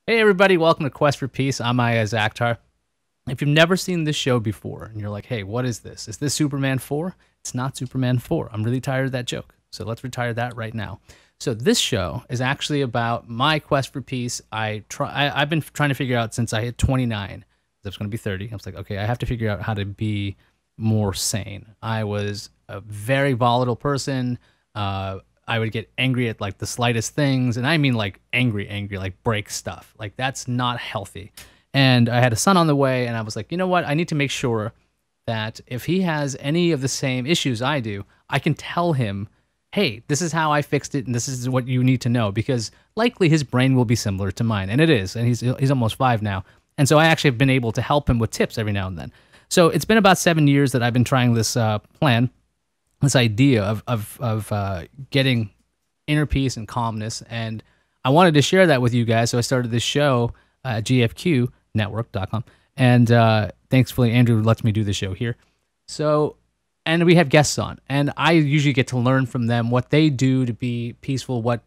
Hey everybody, welcome to Quest for Peace. I'm Iyaz. If you've never seen this show before and you're like, hey, what is this? Is this Superman 4? It's not Superman 4. I'm really tired of that joke. So let's retire that right now. So this show is actually about my quest for peace. I've been trying to figure out since I hit 29. I was going to be 30. I was like, okay, I have to figure out how to be more sane. I was a very volatile person. I would get angry at like the slightest things, and I mean like angry, like break stuff. Like that's not healthy. And I had a son on the way, and I was like, you know what? I need to make sure that if he has any of the same issues I do, I can tell him, hey, this is how I fixed it, and this is what you need to know, because likely his brain will be similar to mine, and it is, and he's almost 5 now, and so I actually have been able to help him with tips every now and then. So it's been about 7 years that I've been trying this plan, this idea of getting inner peace and calmness, and I wanted to share that with you guys. So I started this show at gfqnetwork.com, and thankfully Andrew lets me do the show here. So, and we have guests on, and I usually get to learn from them what they do to be peaceful, what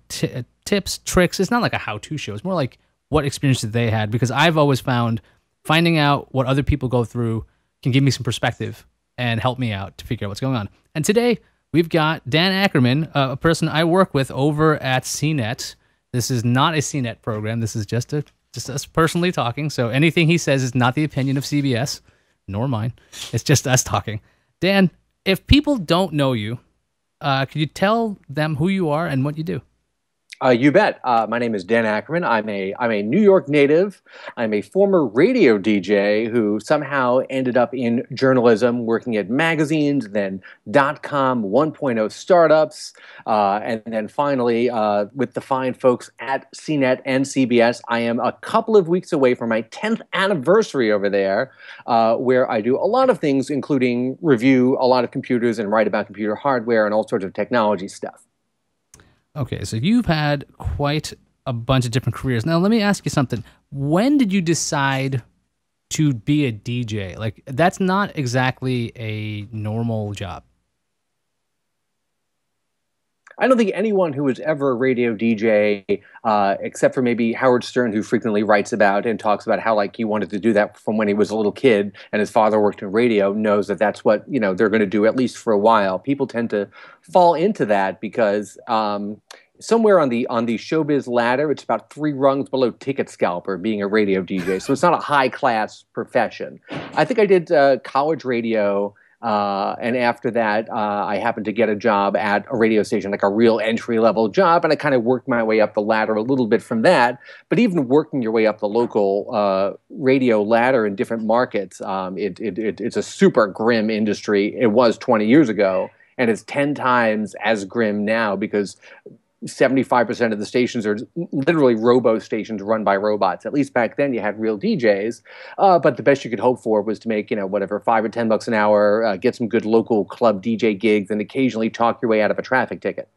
tips, tricks. It's not like a how-to show. It's more like what experiences they had, because I've always found finding out what other people go through can give me some perspective and help me out to figure out what's going on. And today we've got Dan Ackerman, a person I work with over at CNET. This is not a CNET program. This is just us personally talking. So anything he says is not the opinion of CBS, nor mine. It's just us talking. Dan, if people don't know you, could you tell them who you are and what you do? You bet. My name is Dan Ackerman. I'm a New York native. I'm a former radio DJ who somehow ended up in journalism, working at magazines, then .com 1.0 startups, and then finally with the fine folks at CNET and CBS. I am a couple of weeks away from my 10th anniversary over there, where I do a lot of things, including review a lot of computers and write about computer hardware and all sorts of technology stuff. Okay, so you've had quite a bunch of different careers. Now, let me ask you something. When did you decide to be a DJ? Like, that's not exactly a normal job. I don't think anyone who was ever a radio DJ, except for maybe Howard Stern, who frequently writes about and talks about how like he wanted to do that from when he was a little kid and his father worked in radio, knows that that's what they're going to do at least for a while. People tend to fall into that because somewhere on the showbiz ladder, it's about 3 rungs below ticket scalper being a radio DJ. So it's not a high class profession. I think I did college radio. And after that, I happened to get a job at a radio station, like a real entry-level job, and I kind of worked my way up the ladder a little bit from that. But even working your way up the local radio ladder in different markets, it's a super grim industry. It was 20 years ago, and it's 10 times as grim now because 75% of the stations are literally robo stations run by robots. At least back then you had real DJs, but the best you could hope for was to make, whatever, $5 or $10 an hour, get some good local club DJ gigs, and occasionally talk your way out of a traffic ticket.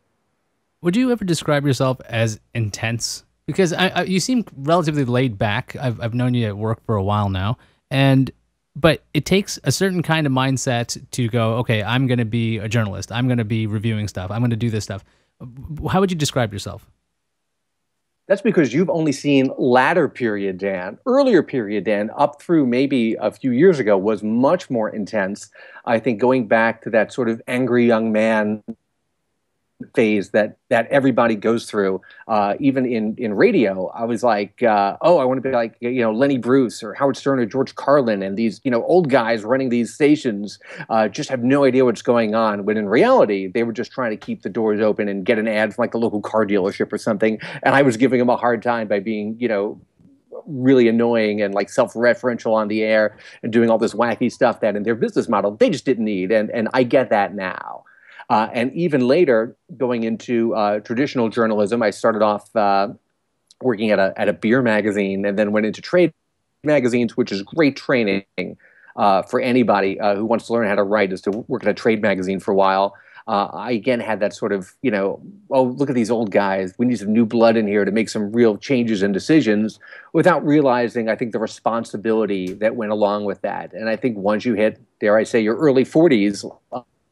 Would you ever describe yourself as intense? Because you seem relatively laid back. I've known you at work for a while now, but it takes a certain kind of mindset to go, okay, I'm going to be a journalist. I'm going to be reviewing stuff. I'm going to do this stuff. How would you describe yourself? That's because you've only seen latter period Dan. Earlier period Dan, up through maybe a few years ago, was much more intense. I think going back to that sort of angry young man phase that everybody goes through, even in radio. I was like, oh, I want to be like Lenny Bruce or Howard Stern or George Carlin, and these old guys running these stations just have no idea what's going on. When in reality, they were just trying to keep the doors open and get an ad from like the local car dealership or something. And I was giving them a hard time by being really annoying and like self-referential on the air and doing all this wacky stuff that in their business model they just didn't need. And I get that now. And even later, going into traditional journalism, I started off working at a beer magazine, and then went into trade magazines, which is great training for anybody who wants to learn how to write, is to work at a trade magazine for a while. I again had that sort of, oh, look at these old guys. We need some new blood in here to make some real changes and decisions, without realizing, I think, the responsibility that went along with that. And I think once you hit, dare I say, your early 40s,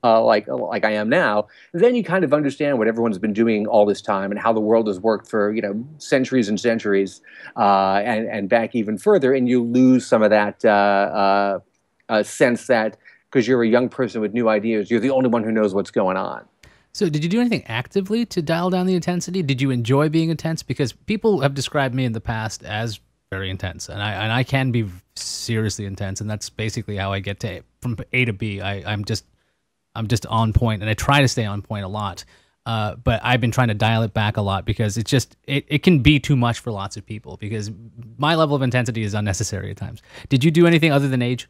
like I am now, then you kind of understand what everyone's been doing all this time and how the world has worked for centuries and centuries, and back even further, and you lose some of that sense that because you're a young person with new ideas, you're the only one who knows what's going on. So, did you do anything actively to dial down the intensity? Did you enjoy being intense? Because people have described me in the past as very intense, and I can be seriously intense, and that's basically how I get to from A to B. I'm just on point, and I try to stay on point a lot. But I've been trying to dial it back a lot because it can be too much for lots of people because my level of intensity is unnecessary at times. Did you do anything other than age?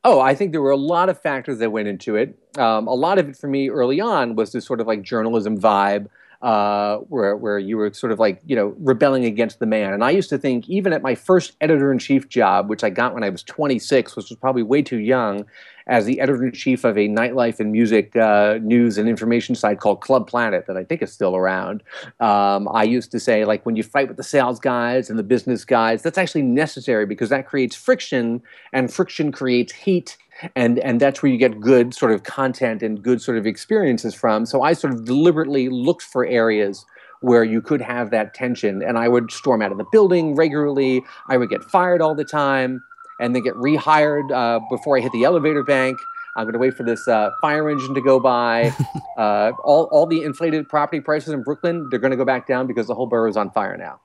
Oh, I think there were a lot of factors that went into it. A lot of it for me early on was this sort of like journalism vibe, where you were sort of like rebelling against the man. And I used to think even at my first editor-in-chief job, which I got when I was 26, which was probably way too young, as the editor-in-chief of a nightlife and music news and information site called Club Planet that I think is still around. I used to say, like, when you fight with the sales guys and the business guys, that's actually necessary because that creates friction, and friction creates heat. And that's where you get good sort of content and good sort of experiences from. So I sort of deliberately looked for areas where you could have that tension, and I would storm out of the building regularly. I would get fired all the time and then get rehired before I hit the elevator bank. I'm going to wait for this fire engine to go by. All the inflated property prices in Brooklyn, they're going to go back down because the whole borough is on fire now.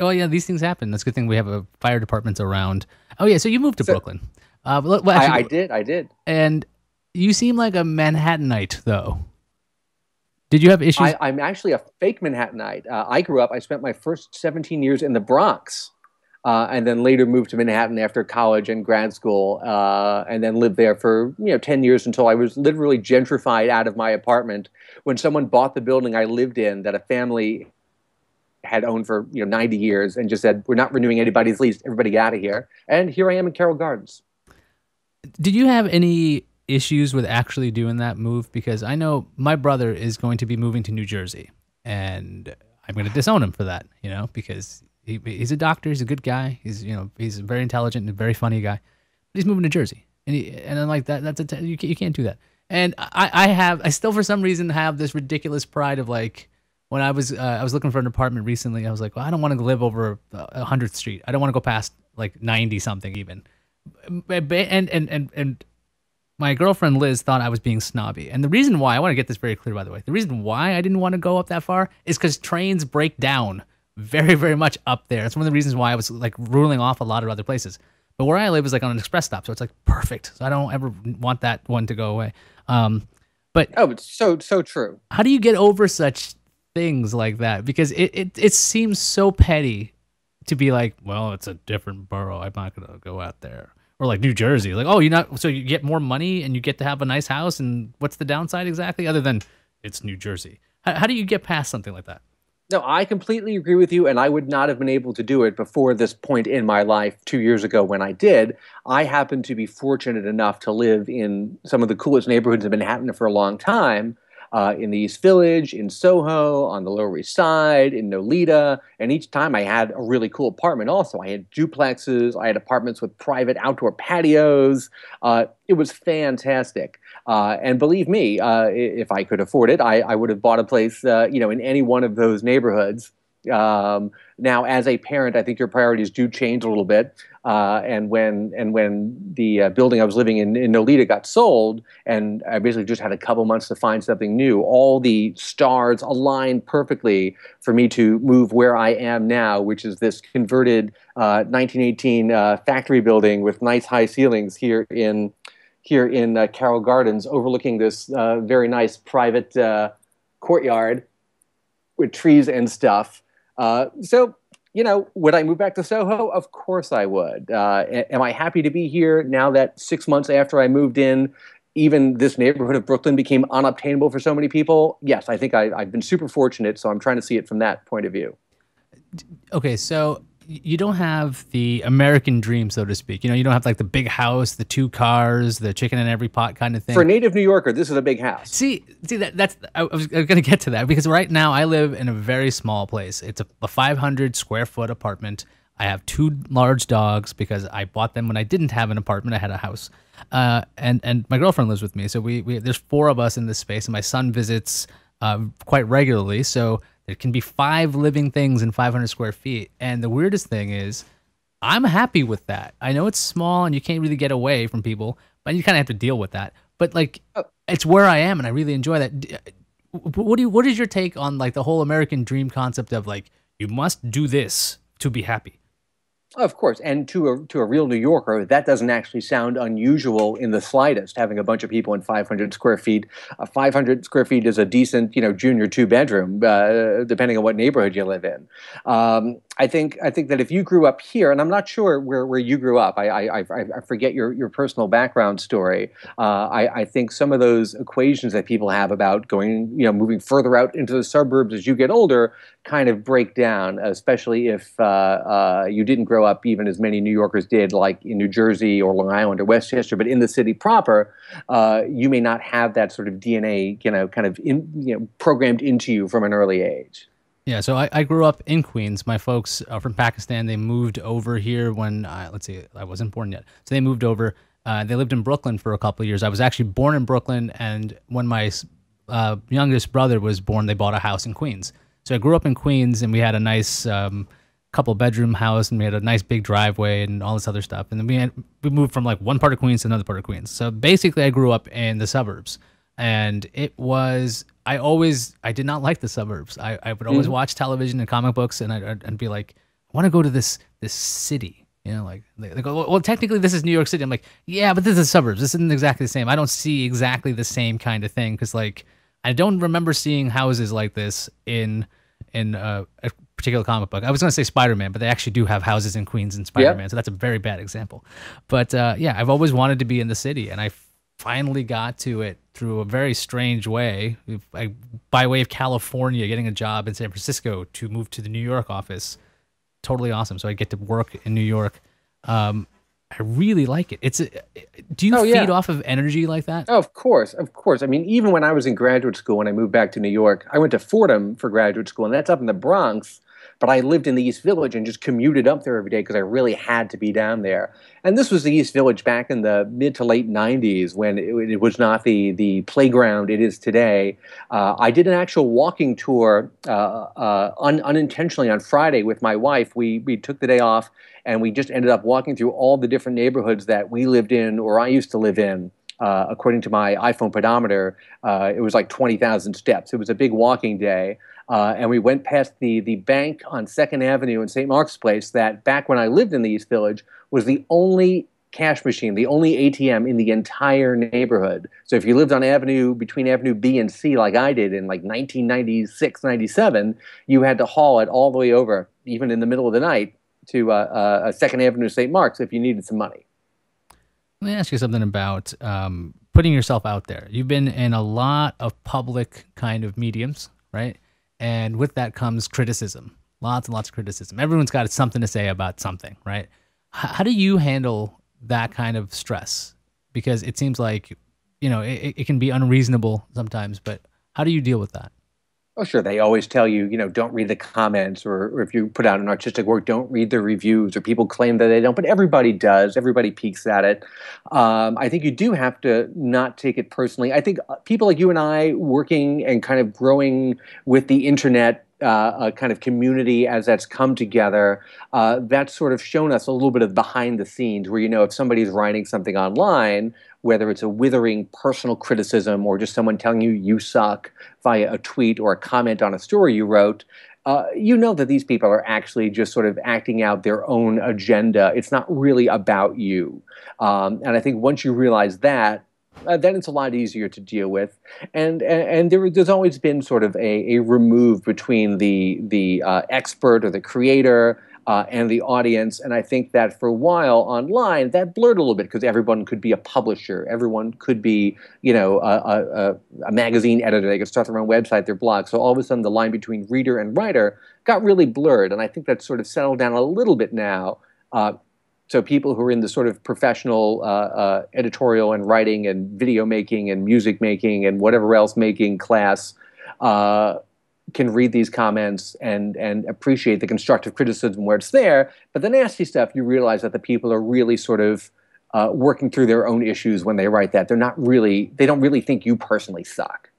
Oh yeah, these things happen. That's a good thing we have a fire departments around. Oh yeah, so you moved to Brooklyn. Well, actually, I did. And you seem like a Manhattanite, though. Did you have issues? I'm actually a fake Manhattanite. I spent my first 17 years in the Bronx, and then later moved to Manhattan after college and grad school, and then lived there for 10 years until I was literally gentrified out of my apartment when someone bought the building I lived in that a family had owned for 90 years and just said, we're not renewing anybody's lease, everybody get out of here. And here I am in Carroll Gardens. Did you have any issues with actually doing that move? Because I know my brother is going to be moving to New Jersey, and I'm going to disown him for that, because he's a doctor, he's a good guy, he's a very intelligent and a very funny guy, but he's moving to Jersey, and I'm like you can't do that. And I still for some reason have this ridiculous pride of like when I was looking for an apartment recently, I was like, well, I don't want to live over 100th Street, I don't want to go past like 90 something even. And my girlfriend Liz thought I was being snobby. And the reason why, I want to get this very clear, by the way, the reason why I didn't want to go up that far is because trains break down very, very much up there. It's one of the reasons why I was like ruling off a lot of other places. But where I live is like on an express stop, so it's like perfect. So I don't ever want that one to go away. But it's so true. How do you get over such things like that? Because it seems so petty to be like, well, it's a different borough, I'm not gonna go out there. Or like New Jersey, like, oh, so you get more money and you get to have a nice house, and what's the downside exactly other than it's New Jersey? How do you get past something like that? No, I completely agree with you, and I would not have been able to do it before this point in my life 2 years ago when I did. I happened to be fortunate enough to live in some of the coolest neighborhoods in Manhattan for a long time, in the East Village, in Soho, on the Lower East Side, in Nolita, and each time I had a really cool apartment also. I had duplexes, I had apartments with private outdoor patios. It was fantastic. And believe me, if I could afford it, I would have bought a place, in any one of those neighborhoods. Now, as a parent, I think your priorities do change a little bit. And when the building I was living in Nolita got sold, and I basically just had a couple months to find something new, all the stars aligned perfectly for me to move where I am now, which is this converted 1918 factory building with nice high ceilings here in Carroll Gardens, overlooking this very nice private courtyard with trees and stuff. So, would I move back to Soho? Of course I would. Am I happy to be here now that 6 months after I moved in, even this neighborhood of Brooklyn became unobtainable for so many people? Yes, I think I've been super fortunate, so I'm trying to see it from that point of view. Okay, so you don't have the American dream, so to speak. You don't have like the big house, the 2 cars, the chicken in every pot kind of thing. For a native New Yorker, this is a big house. See, I was going to get to that because right now I live in a very small place. It's a 500 square foot apartment. I have two large dogs because I bought them when I didn't have an apartment. I had a house, and my girlfriend lives with me. So we there's four of us in this space, and my son visits quite regularly. So there can be five living things in 500 square feet. And the weirdest thing is, I'm happy with that. I know it's small and you can't really get away from people, but you kind of have to deal with that. But like, it's where I am, and I really enjoy that. What is your take on like the whole American dream concept of like you must do this to be happy? Of course, and to a real New Yorker, that doesn't actually sound unusual in the slightest. Having a bunch of people in 500 square feet, 500 square feet is a decent, junior two bedroom, depending on what neighborhood you live in. I think that if you grew up here, and I'm not sure where you grew up, I forget your personal background story. I think some of those equations that people have about going, moving further out into the suburbs as you get older, kind of break down, especially if you didn't grow up even as many New Yorkers did, like in New Jersey or Long Island or Westchester, but in the city proper, you may not have that sort of DNA, kind of programmed into you from an early age. Yeah, so I grew up in Queens. My folks are from Pakistan. They moved over here when, let's see, I wasn't born yet. So they moved over. They lived in Brooklyn for a couple of years. I was actually born in Brooklyn, and when my youngest brother was born, they bought a house in Queens. So I grew up in Queens, and we had a nice couple bedroom house, and we had a nice big driveway and all this other stuff. And then we moved from like one part of Queens to another part of Queens. So basically, I grew up in the suburbs, and it was I did not like the suburbs. I would always watch television and comic books, and I'd be like, I want to go to this city. Like they go, well, technically this is New York City. I'm like, yeah, but this is the suburbs. This isn't exactly the same. I don't see exactly the same kind of thing because like I don't remember seeing houses like this in a particular comic book. I was going to say Spider-Man, but they actually do have houses in Queens in Spider-Man, Yep. so that's a very bad example. But yeah, I've always wanted to be in the city, and I finally got to it through a very strange way, by way of California, getting a job in San Francisco to move to the New York office. Totally awesome. So I get to work in New York. I really like it. Do you Oh feed yeah. off of energy like that? Oh, of course, of course. I mean, even when I was in graduate school, when I moved back to New York, I went to Fordham for graduate school, and that's up in the Bronx. But I lived in the East Village and just commuted up there every day because I really had to be down there. And this was the East Village back in the mid to late 90s when it was not the playground it is today. I did an actual walking tour unintentionally on Friday with my wife. We took the day off and we just ended up walking through all the different neighborhoods that we lived in or I used to live in. According to my iPhone pedometer, it was like 20,000 steps. It was a big walking day. And we went past the bank on Second Avenue in St. Mark's Place that back when I lived in the East Village was the only cash machine, the only ATM in the entire neighborhood. So if you lived on between Avenue B and C like I did in like 1996, 97, you had to haul it all the way over, even in the middle of the night, to Second Avenue, St. Mark's if you needed some money. Let me ask you something about putting yourself out there. You've been in a lot of public kind of mediums, right? And with that comes criticism, lots and lots of criticism. Everyone's got something to say about something, right? How do you handle that kind of stress? Because it seems like, it can be unreasonable sometimes, but how do you deal with that? Oh, sure. They always tell you, don't read the comments, or if you put out an artistic work, don't read the reviews, or people claim that they don't, but everybody does. Everybody peeks at it. I think you do have to not take it personally. I think people like you and I working and kind of growing with the internet a kind of community as that's come together, that's sort of shown us a little bit of behind the scenes where, if somebody's writing something online, whether it's a withering personal criticism or just someone telling you you suck via a tweet or a comment on a story you wrote, you know that these people are actually just sort of acting out their own agenda. It's not really about you. And I think once you realize that, then it's a lot easier to deal with, and there's always been sort of a remove between the expert or the creator and the audience, and I think that for a while online that blurred a little bit because everyone could be a publisher, everyone could be a magazine editor, they could start their own website, their blog. So all of a sudden the line between reader and writer got really blurred, and I think that's sort of settled down a little bit now. So people who are in the sort of professional editorial and writing and video making and music making and whatever else making class, can read these comments and appreciate the constructive criticism where it's there. But the nasty stuff, you realize that the people are really sort of working through their own issues when they write that. They don't really think you personally suck.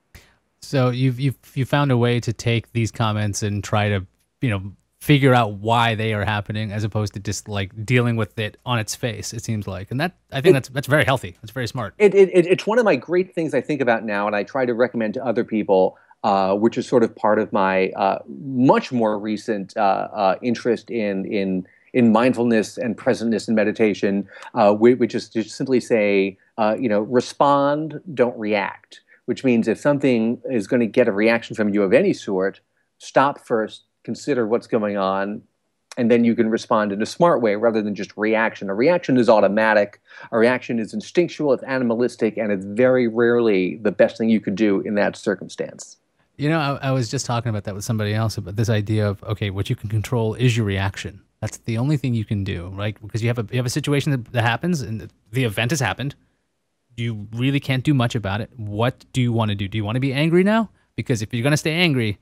So you found a way to take these comments and try to, figure out why they are happening as opposed to just like dealing with it on its face, it seems like. And I think that's very healthy. That's very smart. It's one of my great things I think about now, and I try to recommend to other people, which is sort of part of my much more recent interest in mindfulness and presentness and meditation, which is to simply say, respond, don't react. Which means if something is going to get a reaction from you of any sort, stop first, consider what's going on, and then you can respond in a smart way rather than just reaction. A reaction is automatic. A reaction is instinctual, it's animalistic, and it's very rarely the best thing you could do in that circumstance. I was just talking about that with somebody else, about this idea of, okay, what you can control is your reaction. That's the only thing you can do, right? Because you have a situation that happens, and the event has happened. You really can't do much about it. What do you want to do? Do you want to be angry now? Because if you're going to stay angry,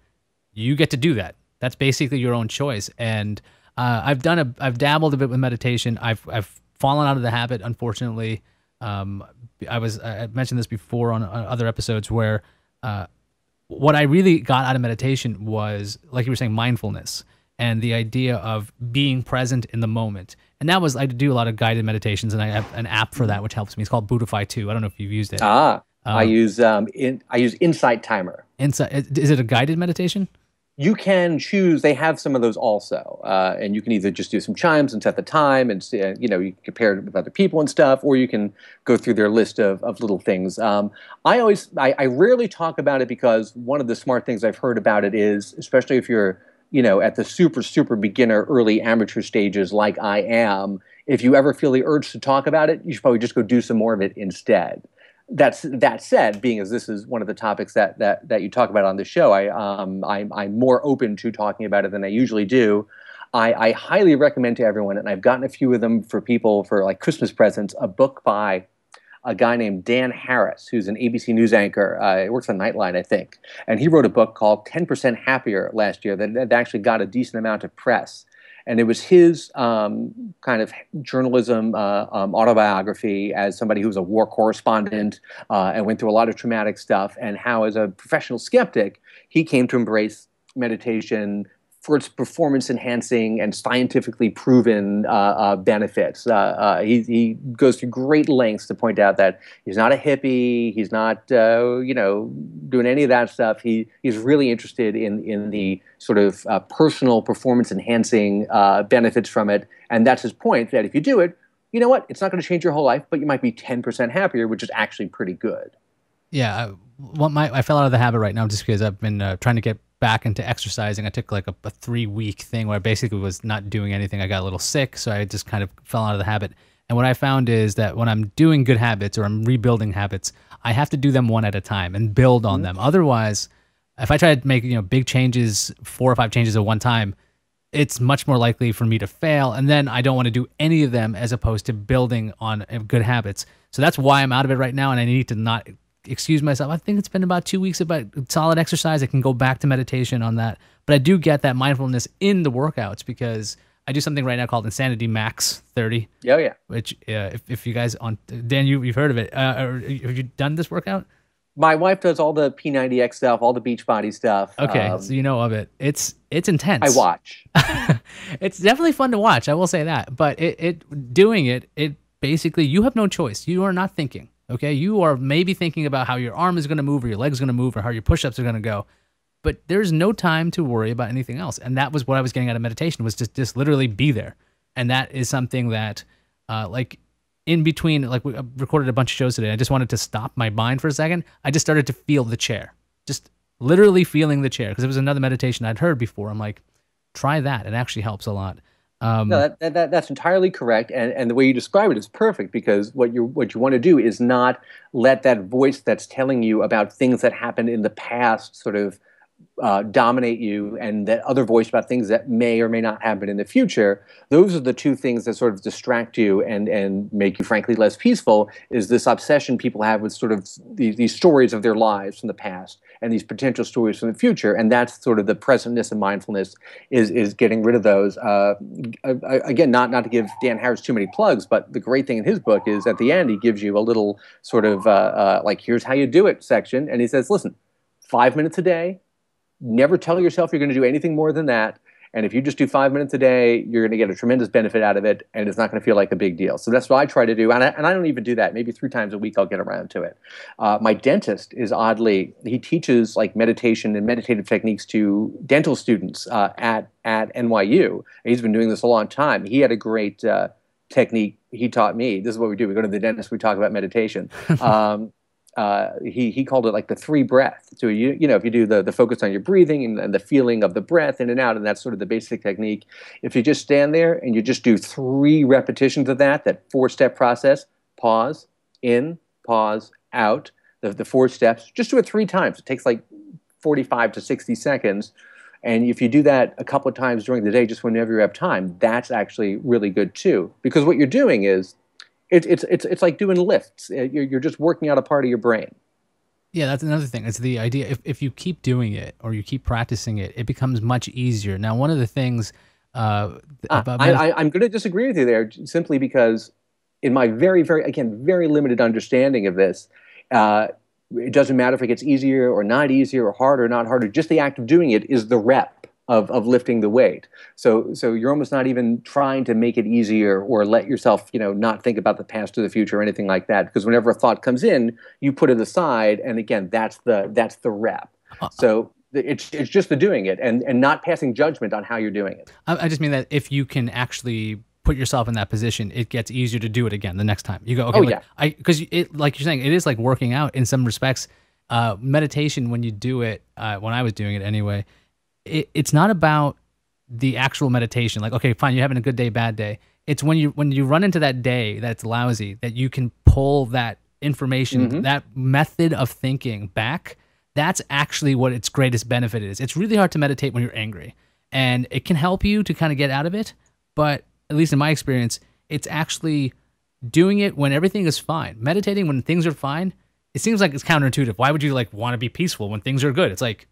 you get to do that. That's basically your own choice. And I've dabbled a bit with meditation. I've fallen out of the habit, unfortunately. I mentioned this before on other episodes where what I really got out of meditation was, like you were saying, mindfulness and the idea of being present in the moment. And that was, I do a lot of guided meditations, and I have an app for that which helps me. It's called Buddhify 2. I don't know if you've used it. I use Insight Timer. Is it a guided meditation? You can choose. They have some of those also, and you can either just do some chimes and set the time, and you can compare it with other people and stuff, or you can go through their list of little things. I rarely talk about it because one of the smart things I've heard about it is, especially if you're at the super beginner, early amateur stages like I am, if you ever feel the urge to talk about it, you should probably just go do some more of it instead. That said, being as this is one of the topics that you talk about on the show, I'm more open to talking about it than I usually do. I highly recommend to everyone, and I've gotten a few of them for people for like Christmas presents, a book by a guy named Dan Harris, who's an ABC News anchor. He works on Nightline, I think. And he wrote a book called 10% Happier last year that actually got a decent amount of press. And it was his kind of journalism autobiography as somebody who was a war correspondent and went through a lot of traumatic stuff, and how, as a professional skeptic, he came to embrace meditation for its performance-enhancing and scientifically proven benefits. He goes to great lengths to point out that he's not a hippie, he's not doing any of that stuff. He's really interested in the sort of personal performance-enhancing benefits from it, and that's his point, that if you do it, you know what? It's not going to change your whole life, but you might be 10% happier, which is actually pretty good. Yeah, I fell out of the habit right now just because I've been trying to get back into exercising. I took like a 3-week thing where I basically was not doing anything. I got a little sick, so I just kind of fell out of the habit. And what I found is that when I'm doing good habits or I'm rebuilding habits, I have to do them one at a time and build on them. Otherwise, if I try to make big changes, 4 or 5 changes at one time, it's much more likely for me to fail. And then I don't want to do any of them as opposed to building on good habits. So that's why I'm out of it right now, and I need to not excuse myself. I think it's been about 2 weeks about solid exercise. I can go back to meditation on that. But I do get that mindfulness in the workouts because I do something right now called Insanity Max 30. Oh, yeah. Which, if you guys Dan, you've heard of it. Have you done this workout? My wife does all the P90X stuff, all the Beachbody stuff. Okay, so you know of it. It's intense. I watch. It's definitely fun to watch. I will say that. But doing it basically, you have no choice. You are not thinking. Okay, you are maybe thinking about how your arm is going to move or your leg is going to move or how your push-ups are going to go, but there's no time to worry about anything else. And that was what I was getting out of meditation, was just literally be there. And that is something that, like in between, like we recorded a bunch of shows today. I just wanted to stop my mind for a second. I just started to feel the chair, just literally feeling the chair, because it was another meditation I'd heard before. I'm like, try that. It actually helps a lot. No, that's entirely correct, and the way you describe it is perfect, because what you want to do is not let that voice that's telling you about things that happened in the past sort of dominate you, and that other voice about things that may or may not happen in the future. Those are the two things that sort of distract you and make you, frankly, less peaceful. Is this obsession people have with sort of these stories of their lives from the past and these potential stories from the future, and that's sort of the presentness and mindfulness is getting rid of those. Again, not to give Dan Harris too many plugs, but the great thing in his book is at the end he gives you a little sort of like, here's how you do it section, and he says, listen, 5 minutes a day. Never tell yourself you're going to do anything more than that. And if you just do 5 minutes a day, you're going to get a tremendous benefit out of it, and it's not going to feel like a big deal. So that's what I try to do. And I don't even do that. Maybe 3 times a week I'll get around to it. My dentist is oddly, he teaches like meditation and meditative techniques to dental students at NYU. And he's been doing this a long time. He had a great technique he taught me. This is what we do. We go to the dentist, we talk about meditation. He called it like the 3 breath. So if you do the focus on your breathing and the feeling of the breath in and out, and that's sort of the basic technique. If you just stand there and you just do 3 repetitions of that 4-step process, pause, in, pause, out, the 4 steps, just do it 3 times. It takes like 45 to 60 seconds. And if you do that a couple of times during the day, just whenever you have time, that's actually really good too. Because what you're doing is, it's like doing lifts. You're just working out a part of your brain. Yeah, that's another thing. It's the idea, if you keep doing it or you keep practicing it, it becomes much easier. Now, one of the things about I'm going to disagree with you there, simply because in my very, very, again, very limited understanding of this, it doesn't matter if it gets easier or not easier or harder or not harder. Just the act of doing it is the rep of lifting the weight. So you're almost not even trying to make it easier or let yourself, not think about the past or the future or anything like that. Because whenever a thought comes in, you put it aside, and again, that's the rep. So it's just the doing it and not passing judgment on how you're doing it. I just mean that if you can actually put yourself in that position, it gets easier to do it again the next time. You go, okay, because like you're saying, it is like working out in some respects. Meditation, when you do it, when I was doing it anyway, it's not about the actual meditation. Like, okay, fine, you're having a good day, bad day. It's when you run into that day that's lousy, that you can pull that information, that method of thinking back. That's actually what its greatest benefit is. It's really hard to meditate when you're angry, and it can help you to kind of get out of it. But at least in my experience, it's actually doing it when everything is fine. Meditating when things are fine, it seems like it's counterintuitive. Why would you want to be peaceful when things are good? It's like,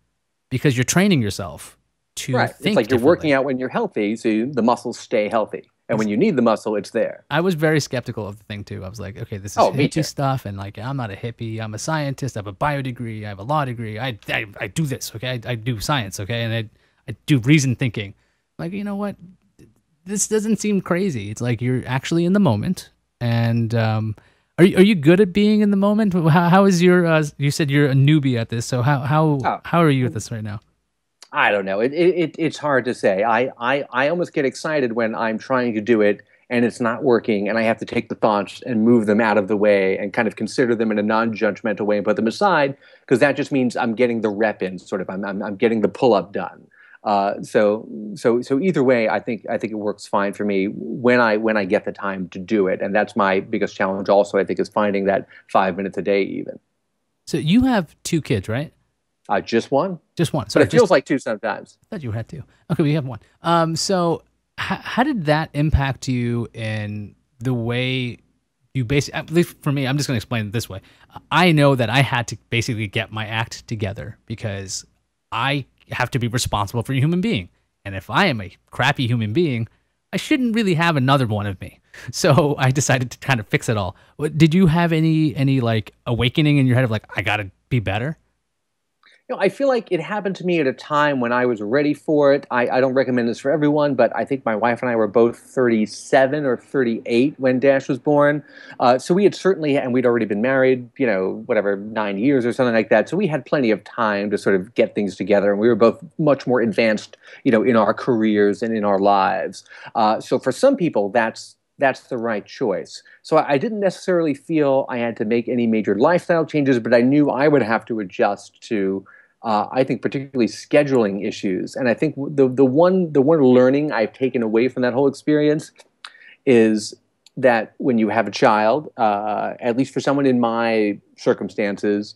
because you're training yourself to think. It's like you're working out when you're healthy, so the muscles stay healthy. And when you need the muscle, it's there. I was very skeptical of the thing too. I was like, okay, this is hippie stuff, and like, I'm not a hippie. I'm a scientist. I have a bio degree. I have a law degree. I do this, okay? I do science, okay? And I do reason thinking. Like, you know what? This doesn't seem crazy. It's like you're actually in the moment. And are you good at being in the moment? How is your? You said you're a newbie at this, so how are you at this right now? I don't know. It's hard to say. I almost get excited when I'm trying to do it and it's not working, and I have to take the thoughts and move them out of the way and kind of consider them in a non-judgmental way and put them aside, because that just means I'm getting the rep in. Sort of, I'm getting the pull-up done. So either way, I think it works fine for me when I get the time to do it, and that's my biggest challenge. Also, I think, is finding that 5 minutes a day even. So you have 2 kids, right? Just one. Just one. So but it feels like 2 sometimes. I thought you had 2. Okay, we have 1. So how did that impact you in the way you basically? At least for me, I'm just going to explain it this way. I know that I had to basically get my act together because I have to be responsible for a human being. And if I am a crappy human being, I shouldn't really have another one of me. So I decided to kind of fix it all. Did you have any like awakening in your head of like, I got to be better? I feel like it happened to me at a time when I was ready for it. I don't recommend this for everyone, but I think my wife and I were both 37 or 38 when Dash was born. So we had certainly, and we'd already been married, 9 years or something like that. So we had plenty of time to sort of get things together. And we were both much more advanced, in our careers and in our lives. So for some people, that's the right choice. So I didn't necessarily feel I had to make any major lifestyle changes, but I knew I would have to adjust to, I think, particularly scheduling issues. And I think the one learning I've taken away from that whole experience is that when you have a child, at least for someone in my circumstances,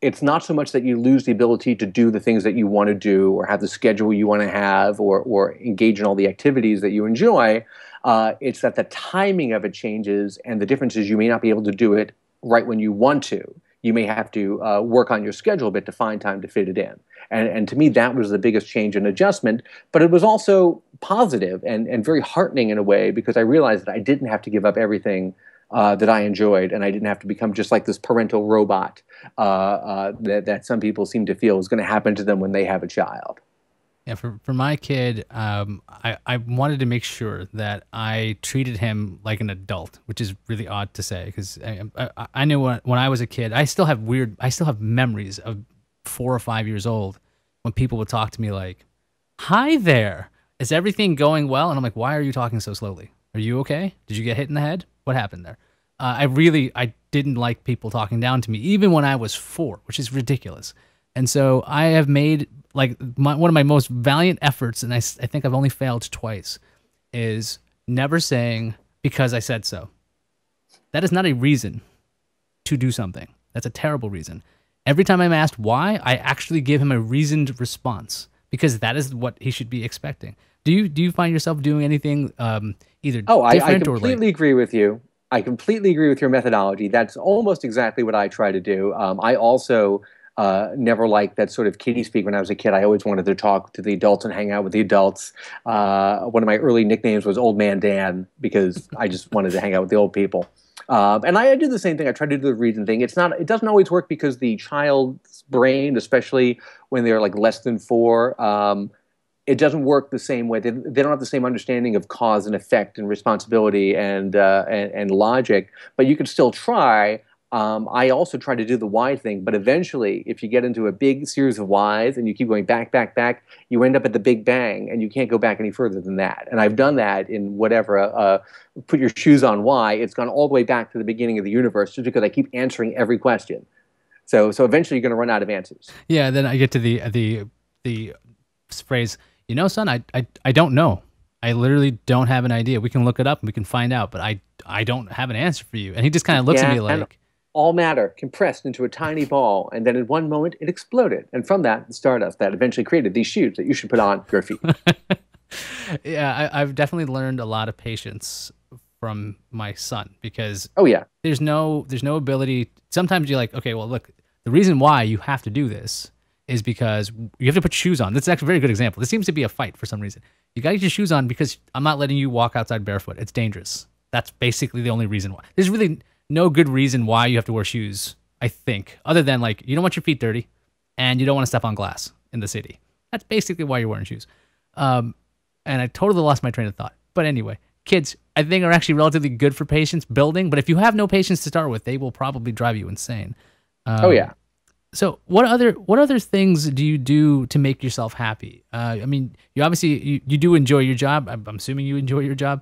it's not so much that you lose the ability to do the things that you want to do or have the schedule you want to have or engage in all the activities that you enjoy. It's that the timing of it changes, and the difference is you may not be able to do it right when you want to. You may have to work on your schedule a bit to find time to fit it in. And to me, that was the biggest change and adjustment. But it was also positive and very heartening in a way, because I realized that I didn't have to give up everything that I enjoyed, and I didn't have to become just like this parental robot that some people seem to feel is going to happen to them when they have a child. Yeah, for my kid, I wanted to make sure that I treated him like an adult, which is really odd to say, because I knew when I was a kid, I still have memories of 4 or 5 years old when people would talk to me like, "Hi there, is everything going well?" And I'm like, "Why are you talking so slowly? Are you okay? Did you get hit in the head? What happened there?" I didn't like people talking down to me, even when I was 4, which is ridiculous. And so I have made like one of my most valiant efforts, and I think I've only failed twice, is never saying because I said so. That is not a reason to do something. That's a terrible reason. Every time I'm asked why, I actually give him a reasoned response, because that is what he should be expecting. Do you find yourself doing anything either Oh, I different or like? completely agree with you. I completely agree with your methodology. That's almost exactly what I try to do. I also never liked that sort of kiddie speak when I was a kid. I always wanted to talk to the adults and hang out with the adults. One of my early nicknames was Old Man Dan, because I just wanted to hang out with the old people. And I do the same thing. I try to do the reason thing. It's not. It doesn't always work, because the child's brain, especially when they're like less than 4, it doesn't work the same way. They don't have the same understanding of cause and effect and responsibility and logic. But you can still try. I also try to do the why thing, but eventually, if you get into a big series of whys and you keep going back, back, back, you end up at the big bang, and you can't go back any further than that. And I've done that in whatever, put your shoes on why. It's gone all the way back to the beginning of the universe, just because I keep answering every question. So eventually, you're going to run out of answers. Yeah, then I get to the phrase, son, I don't know. I literally don't have an idea. We can look it up and we can find out, but I don't have an answer for you. And he just kind of looks at Yeah, me and like, all matter compressed into a tiny ball, and then in one moment it exploded. And from that, the stardust that eventually created these shoes that you should put on your feet. yeah, I've definitely learned a lot of patience from my son, because Oh yeah, there's no ability. Sometimes you're like, okay, well, look, the reason why you have to do this is because you have to put shoes on. That's actually a very good example. This seems to be a fight for some reason. You got to get your shoes on because I'm not letting you walk outside barefoot. It's dangerous. That's basically the only reason why. There's really no good reason why you have to wear shoes, I think, other than like you don't want your feet dirty and you don't want to step on glass in the city. That's basically why you're wearing shoes. And I totally lost my train of thought. But anyway, kids, I think, are actually relatively good for patience building. But if you have no patience to start with, they will probably drive you insane. oh yeah. So what other things do you do to make yourself happy? I mean, you obviously you do enjoy your job. I'm assuming you enjoy your job.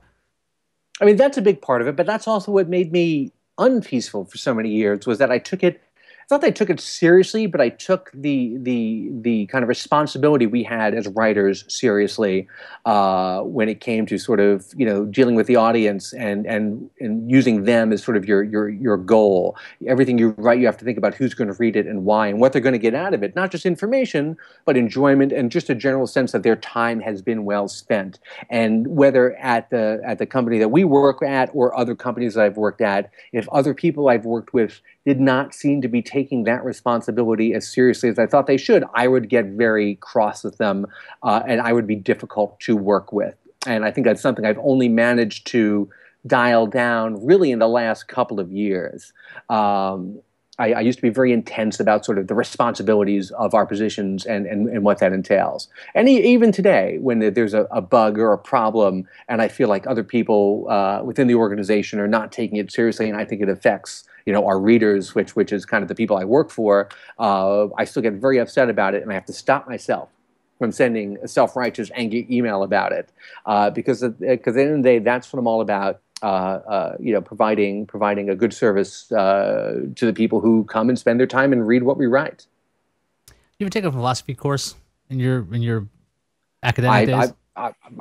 I mean, that's a big part of it, but that's also what made me unpeaceful for so many years, was that I took it. It's not that I took it seriously, but I took the kind of responsibility we had as writers seriously, when it came to sort of dealing with the audience and using them as sort of your goal. Everything you write, you have to think about who's going to read it and why and what they're going to get out of it. Not just information, but enjoyment and just a general sense that their time has been well spent. And whether at the company that we work at or other companies that I've worked at, if other people I've worked with did not seem to be taking that responsibility as seriously as I thought they should, I would get very cross with them, and I would be difficult to work with. And I think that's something I've only managed to dial down really in the last couple of years. I used to be very intense about sort of the responsibilities of our positions and what that entails. And even today, when there's a bug or a problem, and I feel like other people within the organization are not taking it seriously, and I think it affects our readers, which is kind of the people I work for, I still get very upset about it, and I have to stop myself from sending a self-righteous, angry email about it, because at the end of the day, that's what I'm all about. Providing a good service to the people who come and spend their time and read what we write. You ever take a philosophy course in your academic I, days?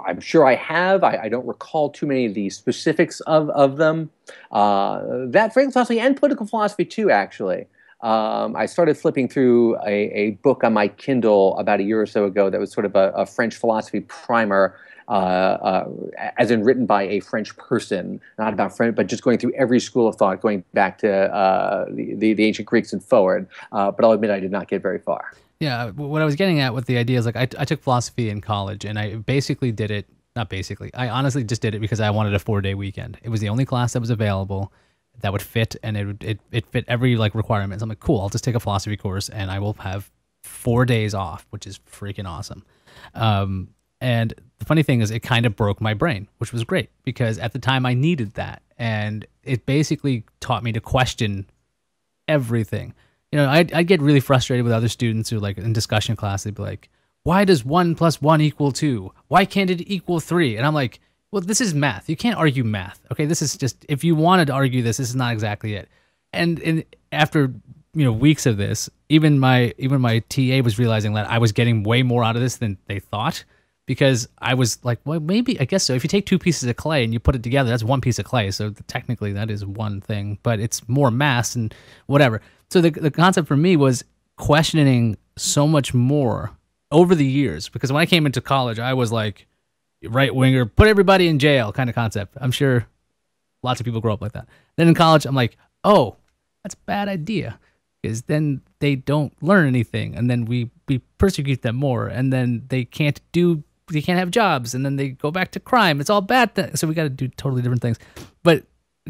I'm sure I have. I don't recall too many of the specifics of them. That frame philosophy and political philosophy too, actually. I started flipping through a book on my Kindle about a year or so ago that was sort of a French philosophy primer, as in written by a French person, not about French, but just going through every school of thought, going back to the ancient Greeks and forward. But I'll admit I did not get very far. Yeah, what I was getting at with the idea is like I took philosophy in college, and I basically did it. Not basically, I honestly just did it because I wanted a 4-day weekend. It was the only class that was available that would fit, and it fit every like requirement. So I'm like, cool, I'll just take a philosophy course, and I will have 4 days off, which is freaking awesome. And the funny thing is, it kind of broke my brain, which was great because at the time I needed that, and it basically taught me to question everything. You know, I'd get really frustrated with other students who, like, in discussion class, they'd be like, why does 1 + 1 = 2? Why can't it equal 3? And I'm like, well, this is math. You can't argue math. Okay, this is just, if you wanted to argue this is not exactly it. And after, weeks of this, even my TA was realizing that I was getting way more out of this than they thought, because I was like, well, maybe, I guess so. If you take two pieces of clay and you put it together, that's one piece of clay. So technically that is one thing, but it's more mass and whatever. So the concept for me was questioning so much more over the years, because when I came into college, I was like, right winger, put everybody in jail kind of concept. I'm sure lots of people grow up like that. Then in college, I'm like, oh, that's a bad idea, because then they don't learn anything, and then we persecute them more, and then they can't have jobs, and then they go back to crime. It's all bad. So we got to do totally different things. But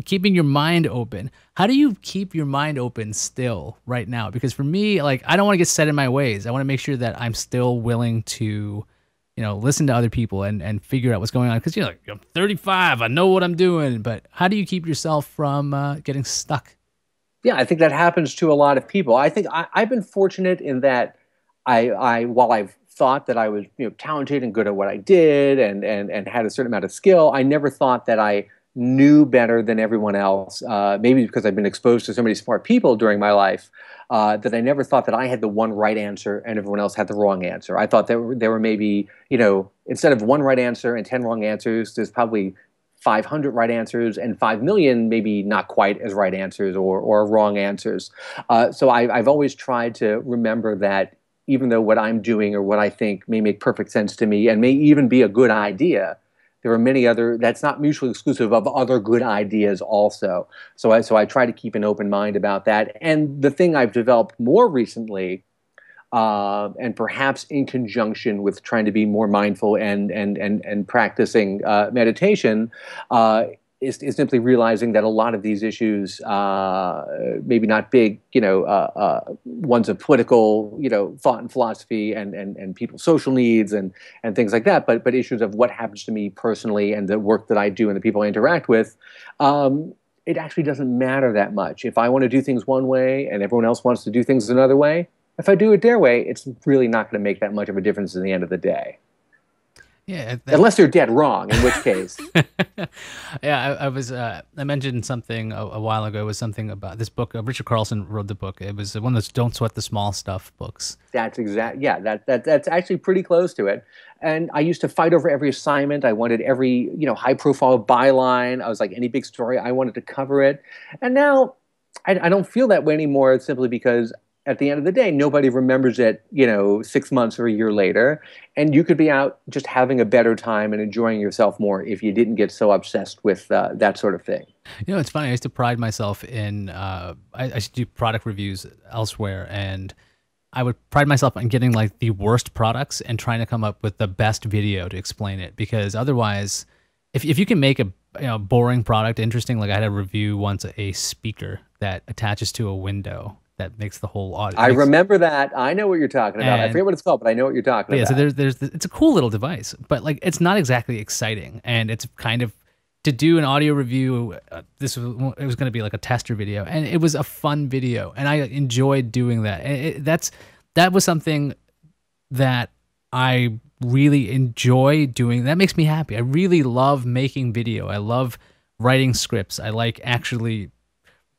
keeping your mind open, how do you keep your mind open still right now? Because for me, like, I don't want to get set in my ways. I want to make sure that I'm still willing to, listen to other people and figure out what's going on. Because like, I'm 35, I know what I'm doing. But how do you keep yourself from getting stuck? Yeah, I think that happens to a lot of people. I think I've been fortunate in that while I've thought that I was talented and good at what I did and had a certain amount of skill, I never thought that I knew better than everyone else. Maybe because I've been exposed to so many smart people during my life, that I never thought that I had the one right answer and everyone else had the wrong answer. I thought there were maybe, instead of one right answer and 10 wrong answers, there's probably 500 right answers and 5 million maybe not quite as right answers or wrong answers. So I've always tried to remember that even though what I'm doing or what I think may make perfect sense to me and may even be a good idea, there are many other, that's not mutually exclusive of other good ideas also. So I try to keep an open mind about that. And the thing I've developed more recently, and perhaps in conjunction with trying to be more mindful and practicing meditation, is simply realizing that a lot of these issues, maybe not big, ones of political, thought and philosophy and people's social needs and things like that, but issues of what happens to me personally and the work that I do and the people I interact with, it actually doesn't matter that much. If I want to do things one way and everyone else wants to do things another way, if I do it their way, it's really not going to make that much of a difference in the end of the day. Yeah, unless they're dead wrong, in which case. Yeah, I mentioned something a while ago. It was something about this book. Richard Carlson wrote the book. It was one of those "Don't Sweat the Small Stuff" books. That's exact. Yeah, that's actually pretty close to it. And I used to fight over every assignment. I wanted every high-profile byline. I was like, any big story, I wanted to cover it. And now I don't feel that way anymore, simply because at the end of the day, nobody remembers it, 6 months or a year later. And you could be out just having a better time and enjoying yourself more if you didn't get so obsessed with that sort of thing. It's funny. I used to pride myself in, I used to do product reviews elsewhere, and I would pride myself on getting like the worst products and trying to come up with the best video to explain it. Because otherwise, if you can make a boring product interesting, like I had a review once, a speaker that attaches to a window that makes the whole audio. I remember that. I know what you're talking about. I forget what it's called, but I know what you're talking about. Yeah, so it's a cool little device, but like it's not exactly exciting, and it's kind of to do an audio review. It was going to be like a tester video, and it was a fun video, and I enjoyed doing that. And that was something that I really enjoy doing. That makes me happy. I really love making video. I love writing scripts. I like actually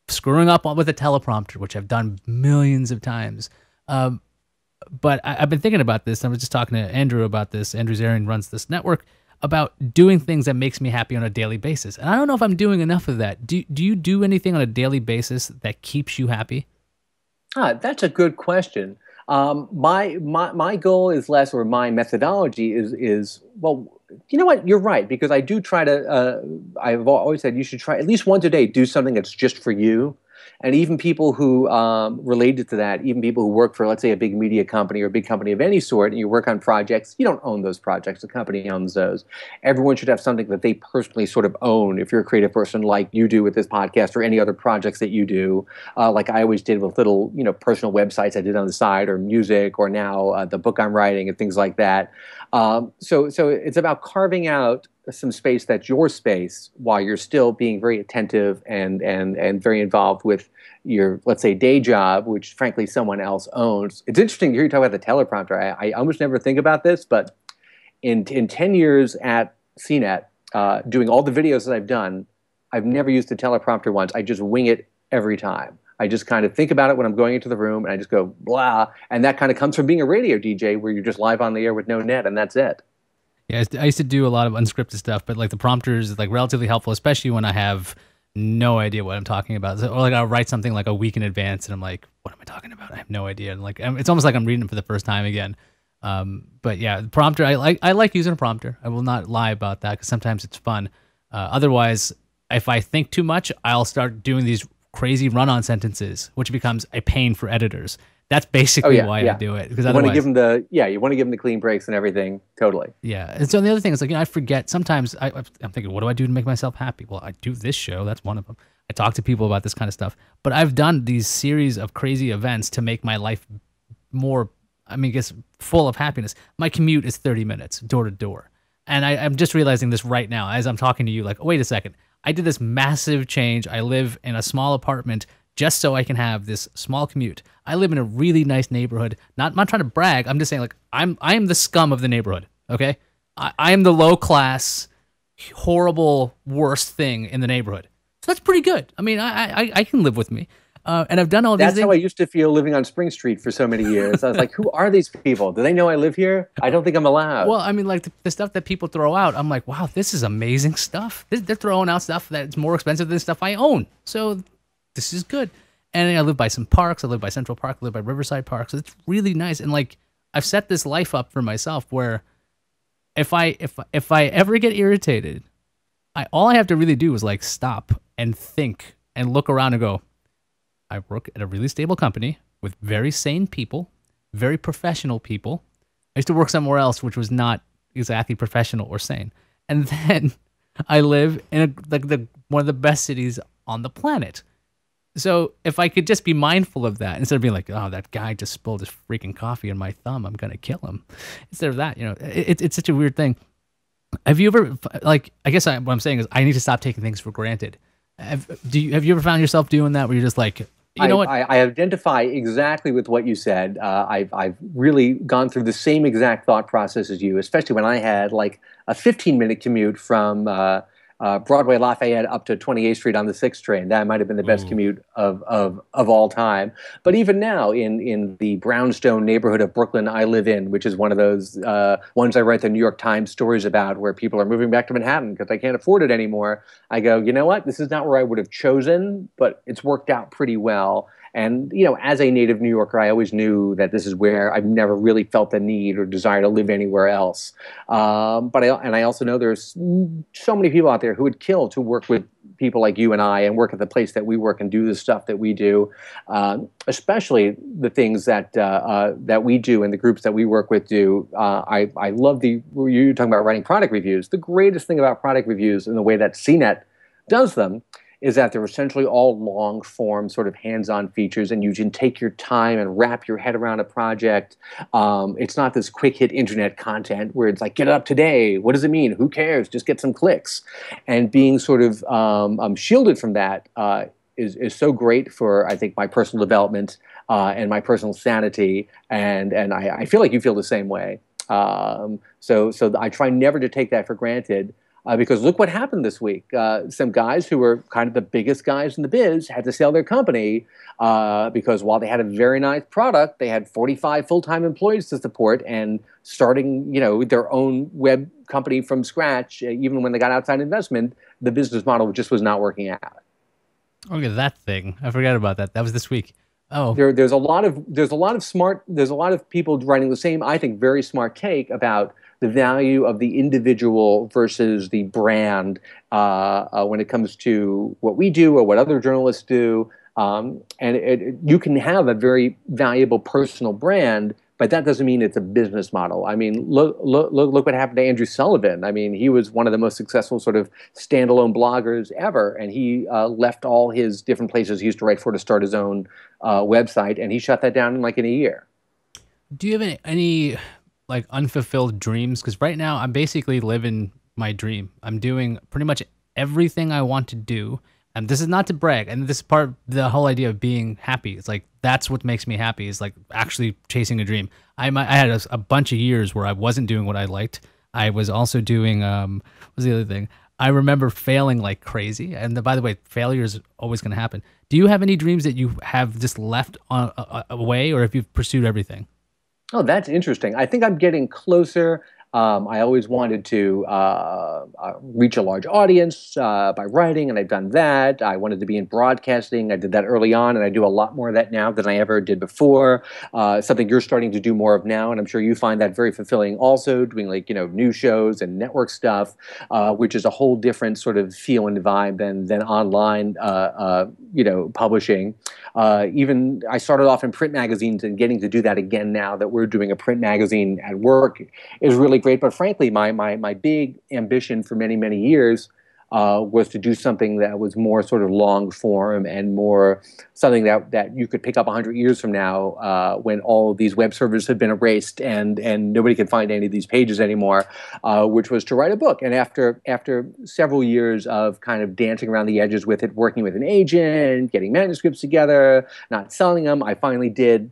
screwing up with a teleprompter, which I've done millions of times. But I've been thinking about this. I was just talking to Andrew about this. Andrew Zarian runs this network, about doing things that makes me happy on a daily basis. And I don't know if I'm doing enough of that. Do you do anything on a daily basis that keeps you happy? That's a good question. My goal is less, or my methodology is well, you know what? You're right, because I do try to. I've always said you should try at least once a day do something that's just for you. And even people who related to that, even people who work for, let's say, a big media company or a big company of any sort, and you work on projects, you don't own those projects. The company owns those. Everyone should have something that they personally sort of own. If you're a creative person like you do with this podcast or any other projects that you do, like I always did with little, personal websites I did on the side, or music, or now the book I'm writing and things like that. So it's about carving out some space that's your space while you're still being very attentive and very involved with your, let's say, day job, which frankly someone else owns. It's interesting to hear you talk about the teleprompter. I almost never think about this, but in 10 years at CNET, doing all the videos that I've done, I've never used a teleprompter once. I just wing it every time. I just kind of think about it when I'm going into the room, and I just go blah. And that kind of comes from being a radio DJ where you're just live on the air with no net, and that's it. Yeah, I used to do a lot of unscripted stuff, but like the prompter is like relatively helpful, especially when I have no idea what I'm talking about. Or like I'll write something like a week in advance, and I'm like, what am I talking about? I have no idea. And like it's almost like I'm reading it for the first time again. But yeah, the prompter, I like using a prompter. I will not lie about that, because sometimes it's fun. Otherwise, if I think too much, I'll start doing these crazy run-on sentences, which becomes a pain for editors. That's basically why I do it. Because you want to give them the clean breaks and everything. Totally. Yeah. And so the other thing is, like, I forget sometimes. I'm thinking, what do I do to make myself happy? Well, I do this show. That's one of them. I talk to people about this kind of stuff. But I've done these series of crazy events to make my life more, I guess, full of happiness. My commute is 30 minutes door to door. And I'm just realizing this right now as I'm talking to you, like, oh, wait a second. I did this massive change. I live in a small apartment just so I can have this small commute. I live in a really nice neighborhood. I'm not trying to brag. I'm just saying, like, I am the scum of the neighborhood, okay? I am the low class, horrible, worst thing in the neighborhood. So that's pretty good. I can live with me. And I've done all these things. That's how I used to feel living on Spring Street for so many years. I was like, who are these people? Do they know I live here? I don't think I'm allowed. Well, like the stuff that people throw out, I'm like, wow, this is amazing stuff. They're throwing out stuff that's more expensive than stuff I own. So this is good. And I live by some parks. I live by Central Park. I live by Riverside Park. So it's really nice. And like, I've set this life up for myself where if I ever get irritated, all I have to really do is like stop and think and look around and go, I work at a really stable company with very sane people, very professional people. I used to work somewhere else which was not exactly professional or sane. And then I live in one of the best cities on the planet. So if I could just be mindful of that, instead of being like, oh, that guy just spilled his freaking coffee on my thumb, I'm going to kill him. Instead of that, it's such a weird thing. Have you ever, like, I guess what I'm saying is I need to stop taking things for granted. Have you ever found yourself doing that where you're just like, you know what? I identify exactly with what you said. I've really gone through the same exact thought process as you, especially when I had like a 15-minute commute from Broadway Lafayette up to 28th Street on the 6th train. That might have been the best commute of all time. But even now, in the brownstone neighborhood of Brooklyn I live in, which is one of those ones I write the New York Times stories about, where people are moving back to Manhattan because they can't afford it anymore, I go, you know what? This is not where I would have chosen, but it's worked out pretty well. And, as a native New Yorker, I always knew that this is where I've never really felt the need or desire to live anywhere else. But I also know there's so many people out there who would kill to work with people like you and I and work at the place that we work and do the stuff that we do, especially the things that we do and the groups that we work with do. I love you're talking about writing product reviews. The greatest thing about product reviews and the way that CNET does them is that they're essentially all long-form sort of hands-on features, and you can take your time and wrap your head around a project. It's not this quick-hit internet content where it's like, get it up today. What does it mean? Who cares? Just get some clicks. And being sort of shielded from that is so great for, I think, my personal development and my personal sanity, and I feel like you feel the same way. So I try never to take that for granted. Because look what happened this week. Some guys who were kind of the biggest guys in the biz had to sell their company because while they had a very nice product, they had 45 full-time employees to support, and starting, their own web company from scratch, even when they got outside investment, the business model just was not working out. Look at that thing. I forgot about that. That was this week. Oh, There's a lot of people writing the same, I think, very smart take about the value of the individual versus the brand when it comes to what we do or what other journalists do. You can have a very valuable personal brand, but that doesn't mean it's a business model. I mean, look what happened to Andrew Sullivan. I mean, he was one of the most successful sort of standalone bloggers ever, and he left all his different places he used to write for to start his own website, and he shut that down in like in a year. do you have any like unfulfilled dreams? Because right now I'm basically living my dream. I'm doing pretty much everything I want to do. And this is not to brag. And this is part of the whole idea of being happy. It's like that's what makes me happy. Is like actually chasing a dream. I had a bunch of years where I wasn't doing what I liked. I was also doing what was the other thing? I remember failing like crazy. And by the way, failure is always going to happen. Do you have any dreams that you have just left on, away, or if you've pursued everything? Oh, that's interesting. I think I'm getting closer. I always wanted to reach a large audience by writing, and I've done that. I wanted to be in broadcasting. I did that early on, and I do a lot more of that now than I ever did before. Something you're starting to do more of now, and I'm sure you find that very fulfilling also, doing like, news shows and network stuff, which is a whole different sort of feel and vibe than online, publishing. Even I started off in print magazines, and getting to do that again now that we're doing a print magazine at work is really great. But frankly, my big ambition for many years was to do something that was more sort of long form and more something that you could pick up 100 years from now when all of these web servers have been erased and nobody can find any of these pages anymore, which was to write a book. And after several years of kind of dancing around the edges with it, working with an agent, getting manuscripts together, not selling them, I finally did,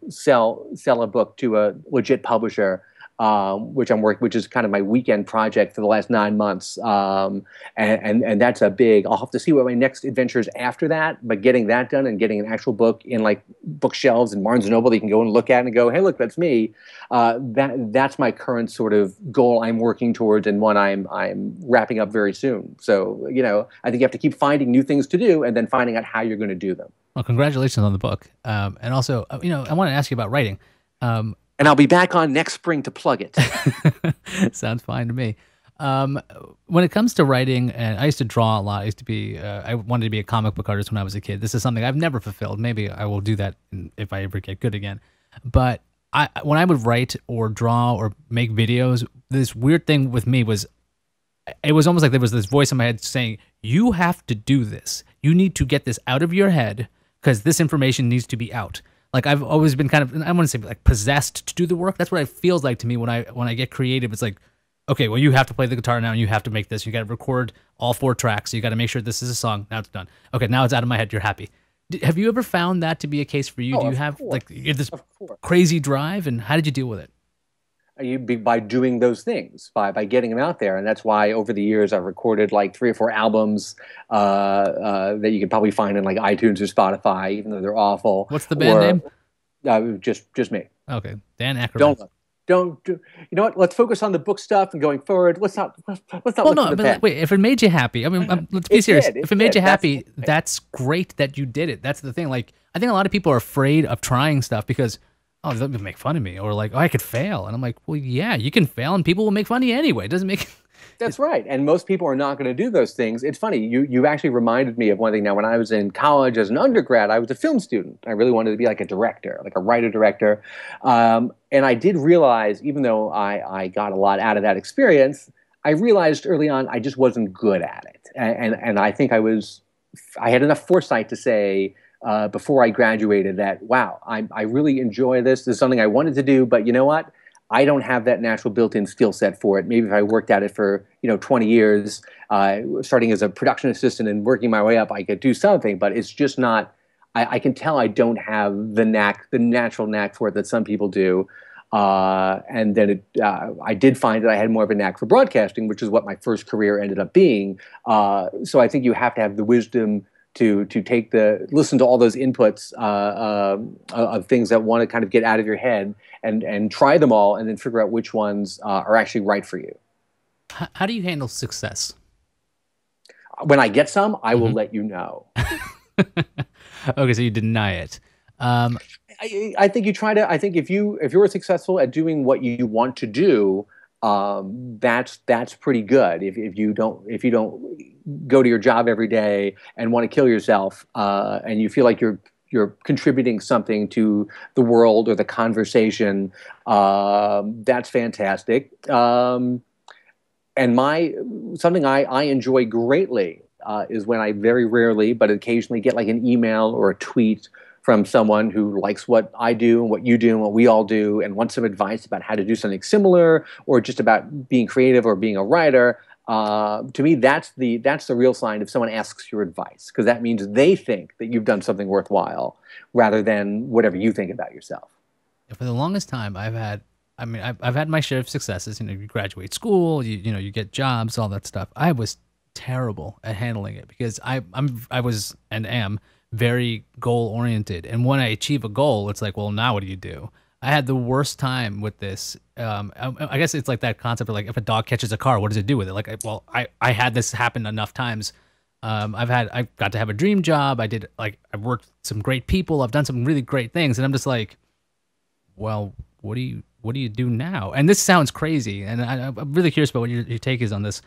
sell a book to a legit publisher, which is kind of my weekend project for the last 9 months. And that's a big. I'll have to see what my next adventure is after that. But getting that done and getting an actual book in like bookshelves and Barnes and Noble that you can go and look at and go, hey, look, that's me. That's my current sort of goal I'm working towards, and one I'm wrapping up very soon. So I think you have to keep finding new things to do and then finding out how you're going to do them. Well, congratulations on the book. And also, I want to ask you about writing. And I'll be back on next spring to plug it. Sounds fine to me. When it comes to writing, and I used to draw a lot. I wanted to be a comic book artist when I was a kid. This is something I've never fulfilled. Maybe I will do that if I ever get good again. But when I would write or draw or make videos, this weird thing with me was, it was almost like there was this voice in my head saying, you have to do this. You need to get this out of your head because this information needs to be out. Like I've always been kind of, I want to say like possessed to do the work. That's what it feels like to me when I get creative. It's like, okay, well, you have to play the guitar now and you have to make this. You got to record all 4 tracks. So you got to make sure this is a song. Now it's done. Okay, now it's out of my head. You're happy. Have you ever found that to be a case for you? Oh, Do you of have course. like this Of course. crazy drive, and how did you deal with it? By doing those things, by getting them out there. And that's why over the years I've recorded like 3 or 4 albums that you could probably find in like iTunes or Spotify, even though they're awful. What's the band name? Just me. Okay, Dan Ackerman. Don't do. You know what? Let's focus on the book stuff and going forward. Let's not Well, look no, to the but past. wait. If it made you happy, I mean, let's be It serious. did, it If it made did. you That's happy, the that's great that you did it. That's the thing. Like, I think a lot of people are afraid of trying stuff because, oh, they'll make fun of me, or like, oh, I could fail, and I'm like, well, yeah, you can fail, and people will make fun of you anyway. It doesn't make. That's right. And most people are not going to do those things. It's funny. You actually reminded me of one thing. Now, when I was in college as an undergrad, I was a film student. I really wanted to be like a director, like a writer-director. And I did realize, even though I got a lot out of that experience, I realized early on I just wasn't good at it. And I think I had enough foresight to say before I graduated that, wow, I really enjoy this. This is something I wanted to do, but you know what? I don't have that natural built-in skill set for it. Maybe if I worked at it for 20 years, starting as a production assistant and working my way up, I could do something. But it's just not. I can tell I don't have the natural knack for it that some people do. And then I did find that I had more of a knack for broadcasting, which is what my first career ended up being. So I think you have to have the wisdom to listen to all those inputs of things that want to kind of get out of your head and try them all and then figure out which ones are actually right for you. How do you handle success? When I get some, I will let you know. Okay, so you deny it. Um, I think you try to. I think if you're successful at doing what you want to do, that's pretty good. If you don't go to your job every day and want to kill yourself, and you feel like you're contributing something to the world or the conversation, that's fantastic. And my something I enjoy greatly is when I very rarely, but occasionally get like an email or a tweet from someone who likes what I do and what you do and what we all do and wants some advice about how to do something similar or just about being creative or being a writer. To me, that's the real sign if someone asks your advice because that means they think that you've done something worthwhile rather than whatever you think about yourself. for the longest time, I mean, I've had my share of successes. You know, you graduate school, you know, you get jobs, all that stuff. I was terrible at handling it because I was and am very goal oriented. And when I achieve a goal, it's like, well, now what do you do? I had the worst time with this. I guess it's like that concept of like if a dog catches a car, what does it do with it? Like, I had this happen enough times. I got to have a dream job. I worked some great people. I've done some really great things, and I'm just like, well, what do you do now? And this sounds crazy, and I'm really curious about what your take is on this.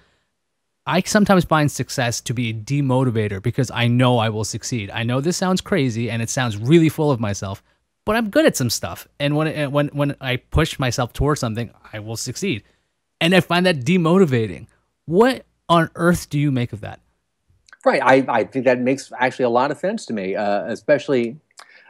I sometimes find success to be a demotivator because I know I will succeed. I know this sounds crazy and it sounds really full of myself, but I'm good at some stuff. And when I push myself towards something, I will succeed. And I find that demotivating. What on earth do you make of that? Right. I think that makes actually a lot of sense to me, especially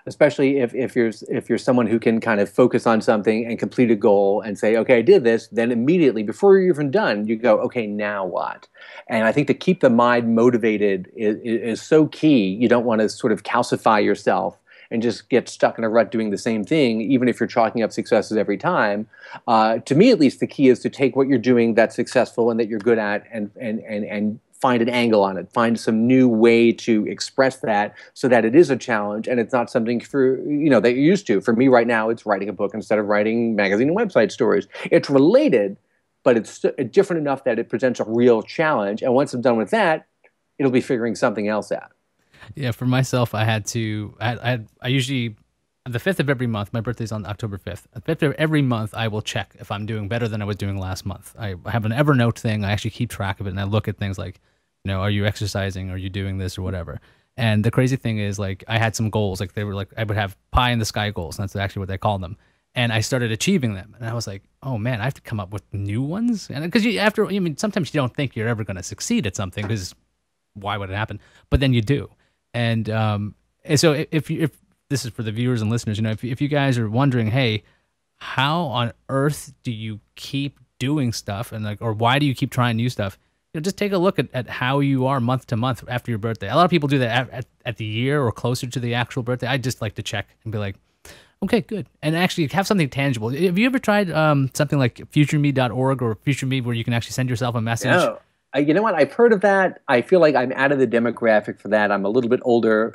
if you're someone who can kind of focus on something and complete a goal and say, okay, I did this, then immediately before you're even done, you go, okay, now what? And I think to keep the mind motivated is so key. You don't want to sort of calcify yourself and just get stuck in a rut doing the same thing, even if you're chalking up successes every time. To me, at least, the key is to take what you're doing that's successful and that you're good at and find an angle on it, find some new way to express that so that it is a challenge and it's not something that you're used to. For me right now, it's writing a book instead of writing magazine and website stories. It's related, but it's different enough that it presents a real challenge. And once I'm done with that, it'll be figuring something else out. Yeah, for myself, I usually, the 5th of every month, my birthday's on October 5th. The 5th of every month, I will check if I'm doing better than I was doing last month. I have an Evernote thing. I actually keep track of it and I look at things like, you know, are you exercising? Are you doing this or whatever? And the crazy thing is, like, I had some goals. Like, they were like, I would have pie in the sky goals. And that's actually what they call them. And I started achieving them. And I was like, oh man, I have to come up with new ones. And because sometimes you don't think you're ever going to succeed at something because why would it happen? But then you do. And so if this is for the viewers and listeners, you know, if you guys are wondering, hey, how on earth do you keep doing stuff and like, or why do you keep trying new stuff? You know, just take a look at how you are month to month after your birthday. A lot of people do that at the year or closer to the actual birthday. I just like to check and be like, okay, good. And actually have something tangible. Have you ever tried something like futureme.org or futureme where you can actually send yourself a message? No. You know what? I've heard of that. I feel like I'm out of the demographic for that. I'm a little bit older,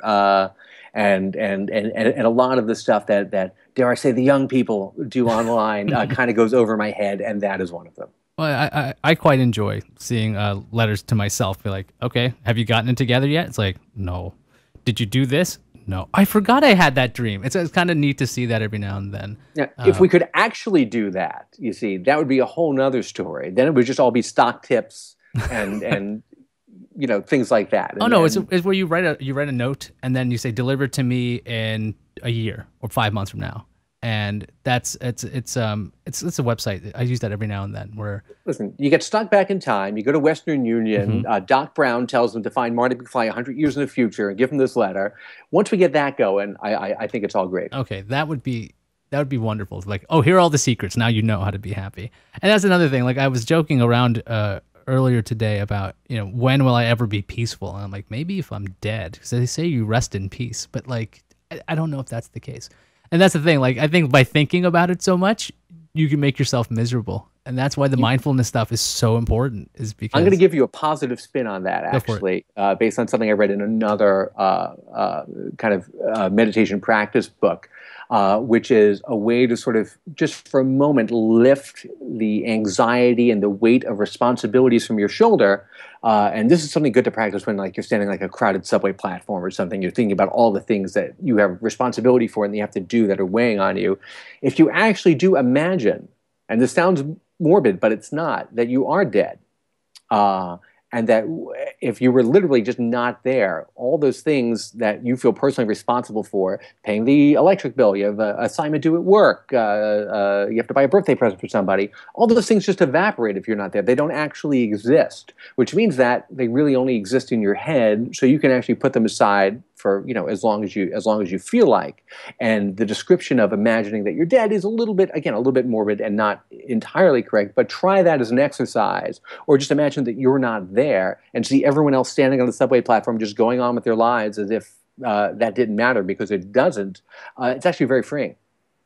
and a lot of the stuff that dare I say the young people do online kind of goes over my head, and that is one of them. Well, I quite enjoy seeing letters to myself. Be like, okay, have you gotten it together yet? It's like, no. Did you do this? No. I forgot I had that dream. It's kind of neat to see that every now and then. Yeah, if we could actually do that, you see, that would be a whole nother story. Then it would just all be stock tips and you know, things like that. Oh no, it's where you write a note and then you say deliver to me in a year or 5 months from now. And it's a website. I use that every now and then. Where listen, you get stuck back in time. You go to Western Union. Doc Brown tells them to find Marty McFly 100 years in the future and give him this letter. Once we get that going, I think it's all great. Okay, that would be wonderful. Like, oh, here are all the secrets. Now you know how to be happy. And that's another thing. Like I was joking around earlier today about, you know, when will I ever be peaceful? And I'm like, maybe if I'm dead, because they say you rest in peace. But like, I don't know if that's the case. And that's the thing. Like, I think by thinking about it so much, you can make yourself miserable. And that's why the mindfulness stuff is so important, is because I'm going to give you a positive spin on that, go for it. actually, based on something I read in another kind of meditation practice book, which is a way to sort of just for a moment lift the anxiety and the weight of responsibilities from your shoulder. And this is something good to practice when, like, you're standing like a crowded subway platform or something. You're thinking about all the things that you have responsibility for and you have to do that are weighing on you. If you actually do imagine, and this sounds morbid, but it's not, that you are dead. And that if you were literally just not there, all those things that you feel personally responsible for, paying the electric bill, you have an assignment due at work, you have to buy a birthday present for somebody, all those things just evaporate if you're not there. They don't actually exist, which means that they really only exist in your head, so you can actually put them aside for, as long as you feel like. And the description of imagining that you're dead is a little bit morbid and not entirely correct, but try that as an exercise, or just imagine that you're not there and see everyone else standing on the subway platform just going on with their lives as if that didn't matter, because it doesn't. It's actually very freeing.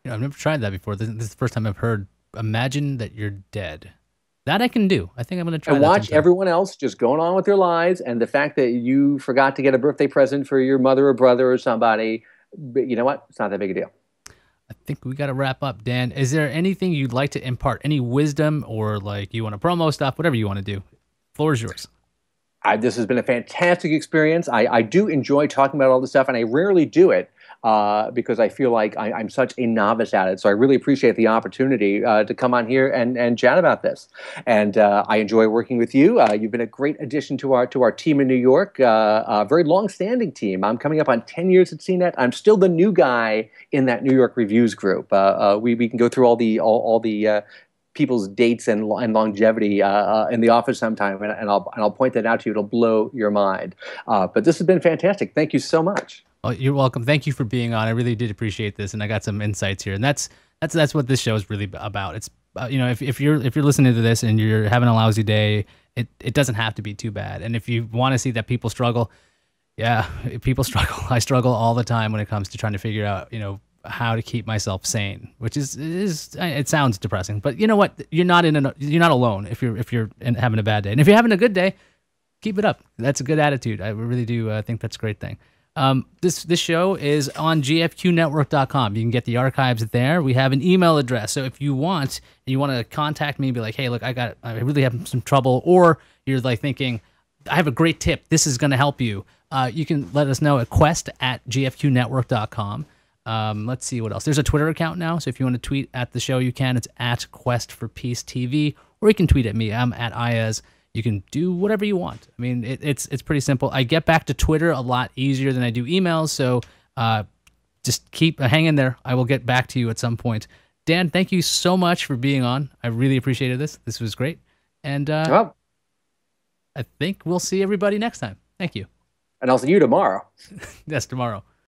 I've never tried that before. This is the first time I've heard imagine that you're dead. That I can do. I think I'm going to try And that watch sometime. everyone else just going on with their lives, and the fact that you forgot to get a birthday present for your mother or brother or somebody, but you know what? It's not that big a deal. I think we got to wrap up, Dan. Is there anything you'd like to impart? Any wisdom, or like you want to promo stuff, whatever you want to do? Floor is yours. This has been a fantastic experience. I do enjoy talking about all this stuff, and I rarely do it because I feel like I'm such a novice at it. So I really appreciate the opportunity to come on here and chat about this. And I enjoy working with you. You've been a great addition to our team in New York, a very long-standing team. I'm coming up on 10 years at CNET. I'm still the new guy in that New York Reviews group. We can go through all the people's dates and longevity in the office sometime, and I'll point that out to you. It'll blow your mind. But this has been fantastic. Thank you so much. Oh, you're welcome. Thank you for being on. I really did appreciate this, and I got some insights here. And that's what this show is really about. It's if you're listening to this and you're having a lousy day, it doesn't have to be too bad. And if you want to see that people struggle, yeah, people struggle. I struggle all the time when it comes to trying to figure out how to keep myself sane, which is it sounds depressing, but you know what? You're not alone if you're having a bad day. And if you're having a good day, keep it up. That's a good attitude. I really do think that's a great thing. This show is on gfqnetwork.com. You can get the archives there. We have an email address. So if you want to contact me and be like, hey, look, I really have some trouble, or you're like thinking, I have a great tip, this is going to help you. You can let us know at quest@gfqnetwork.com. Let's see what else. There's a Twitter account now, so if you want to tweet at the show, you can. It's at Quest for Peace TV, or you can tweet at me. I'm at Iyaz. You can do whatever you want. I mean, it's pretty simple. I get back to Twitter a lot easier than I do emails, so just keep hanging there. I will get back to you at some point. Dan, thank you so much for being on. I really appreciated this. This was great. And I think we'll see everybody next time. Thank you. And I'll see you tomorrow. Yes, tomorrow.